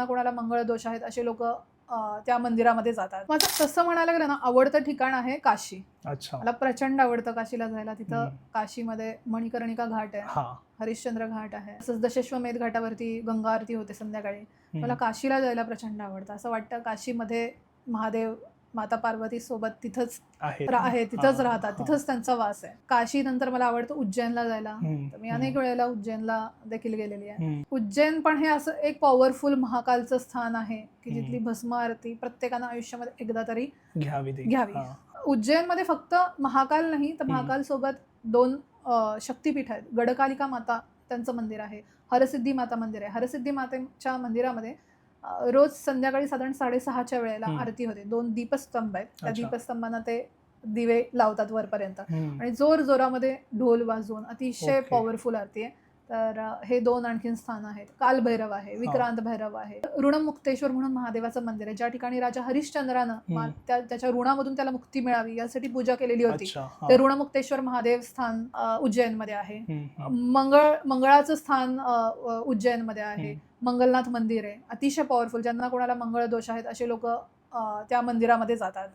कोणाला मंगळ दोष आहेत असे लोक त्या मंदिरामध्ये जातात. माझं तसं म्हणायला गेलं ना, आवडतं ठिकाण आहे काशी. अच्छा. मला प्रचंड आवडतं काशीला जायला. तिथं काशीमध्ये मणिकर्णिका घाट आहे, हा. हरिश्चंद्र घाट आहे, तसंच दशश्वमेध घाटावरती गंगा आरती होते संध्याकाळी. मला काशीला जायला प्रचंड आवडतं. असं वाटतं काशीमध्ये महादेव माता पार्वती सोबत तिथंच आहे, तिथंच राहतात, तिथंच त्यांचा वास आहे. काशी नंतर मला आवडतं उज्जैनला जायला. तर मी अनेक वेळेला उज्जैनला देखील गेलेली आहे. उज्जैन पण हे असं एक पॉवरफुल महाकालचं स्थान आहे की जिथली भस्म आरती प्रत्येकानं आयुष्यामध्ये एकदा तरी घ्यावी. उज्जैनमध्ये फक्त महाकाल नाही तर महाकाल सोबत 2 शक्तिपीठ आहेत. गडकालिका माता त्यांचं मंदिर आहे, हरसिद्धी माता मंदिर आहे. हरसिद्धी मातेच्या मंदिरामध्ये रोज संध्याकाळी साधारण 6:30च्या वेळेला आरती होते. 2 दीपस्तंभ आहेत, त्या दीपस्तंभांना ते दिवे लावतात वरपर्यंत आणि जोर जोरामध्ये ढोल वाजवून अतिशय पॉवरफुल आरती आहे. तर हे 2 आणखीन स्थान आहेत. कालभैरव आहे, विक्रांत भैरव आहे. ऋणमुक्तेश्वर म्हणून महादेवाचं मंदिर आहे, ज्या ठिकाणी राजा हरिश्चंद्रानं त्याच्या ऋणामधून त्याला मुक्ती मिळावी यासाठी पूजा केलेली होती. ते ऋणमुक्तेश्वर महादेव स्थान उज्जैनमध्ये आहे. मंगळाचं स्थान उज्जैनमध्ये आहे. मंगलनाथ मंदिर आहे, अतिशय पॉवरफुल. ज्यांना कोणाला मंगळ दोष आहेत असे लोक त्या मंदिरामध्ये जातात.